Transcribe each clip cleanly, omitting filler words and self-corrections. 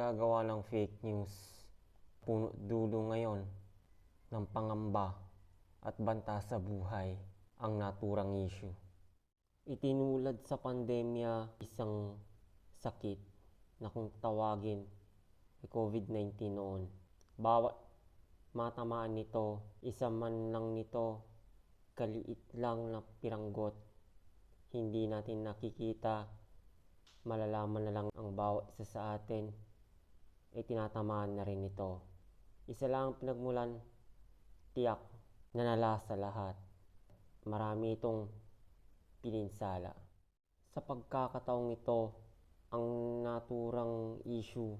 pagkakagawa ng fake news, puno dulo ngayon ng pangamba at banta sa buhay ang naturang issue. Itinulad sa pandemya isang sakit na kung tawagin ay COVID-19 noon. Bawat matamaan nito, isa man lang nito, kaliit lang na piranggot, hindi natin nakikita, malalaman na lang ang bawat isa sa atin ay tinatamaan na rin ito. Isa lang ang pinagmulan, tiyak na nalasa lahat. Marami itong pininsala. Sa pagkakataong ito, ang naturang issue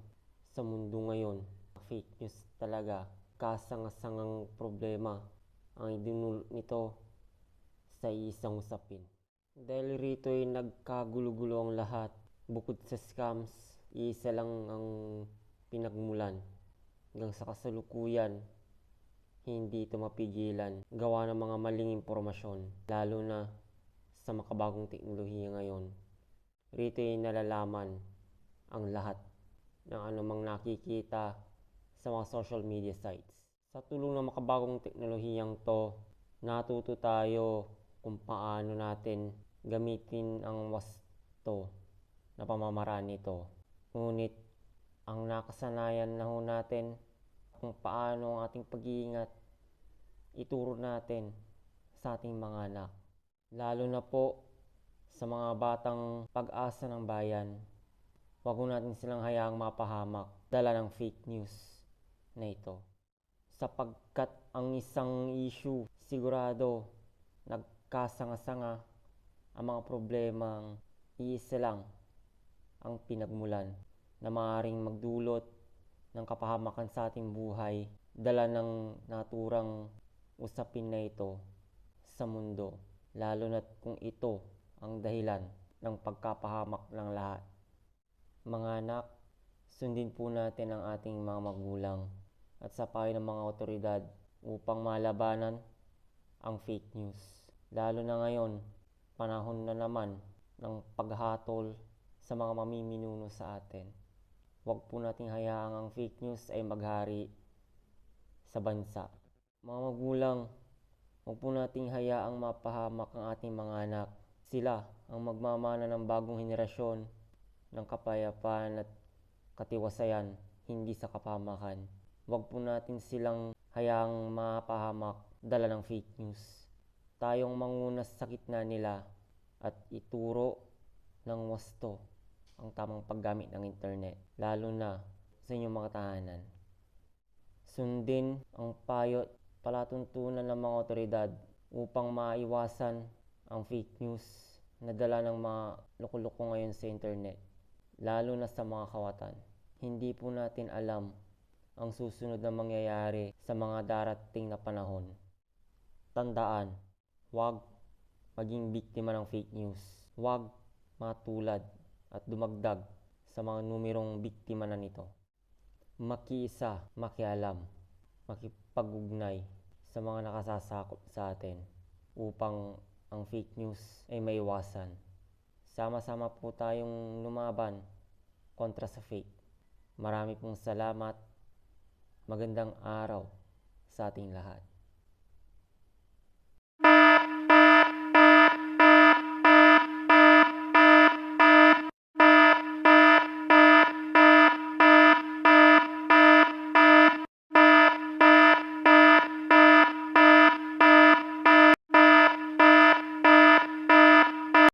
sa mundo ngayon, fake news talaga, kasangasangang problema ang idinulot nito sa isang usapin. Dahil rito ay nagkagulo-gulo ang lahat. Bukod sa scams, isa lang ang pinagmulan. Hanggang sa kasalukuyan, hindi ito mapigilan. Gawa ng mga maling impormasyon, lalo na sa makabagong teknolohiya ngayon. Rito ay nalalaman ang lahat ng anumang nakikita sa mga social media sites. Sa tulong ng makabagong teknolohiyang to, natuto tayo kung paano natin gamitin ang wasto na pamamaraan nito. Ngunit ang nakasanayan na ho natin kung paano ang ating pag-iingat ituro natin sa ating mga anak. Lalo na po sa mga batang pag-asa ng bayan, huwag natin silang hayaang mapahamak dala ng fake news na ito. Sapagkat ang isang issue, sigurado nagkasanga-sanga ang mga problemang iisa lang ang pinagmulan na maaaring magdulot ng kapahamakan sa ating buhay dala ng naturang usapin na ito sa mundo, lalo na't kung ito ang dahilan ng pagkapahamak ng lahat. Mga anak, sundin po natin ang ating mga magulang at sa payo ng mga otoridad upang malabanan ang fake news. Lalo na ngayon, panahon na naman ng paghatol sa mga mamiminuno sa atin. Huwag po nating hayaang ang fake news ay maghari sa bansa. Mga magulang, huwag po nating hayaang mapahamak ang ating mga anak. Sila ang magmamana ng bagong henerasyon ng kapayapaan at katiwasayan, hindi sa kapahamakan. Huwag po natin silang hayaang mapahamak dala ng fake news. Tayong manguna sa gitna nila at ituro ng wasto ang tamang paggamit ng internet, lalo na sa inyong mga tahanan. Sundin ang payo at palatuntunan ng mga otoridad upang maiwasan ang fake news na dala ng mga loko-loko ngayon sa internet, lalo na sa mga kawatan. Hindi po natin alam ang susunod na mangyayari sa mga darating na panahon. Tandaan, huwag maging biktima ng fake news. Huwag matulad at dumagdag sa mga numerong biktima na nito. Makiisa, makialam, makipag-ugnay sa mga nakasasakop sa atin upang ang fake news ay maiwasan. Sama-sama po tayong lumaban kontra sa fake. Marami pong salamat. Magandang araw sa ating lahat.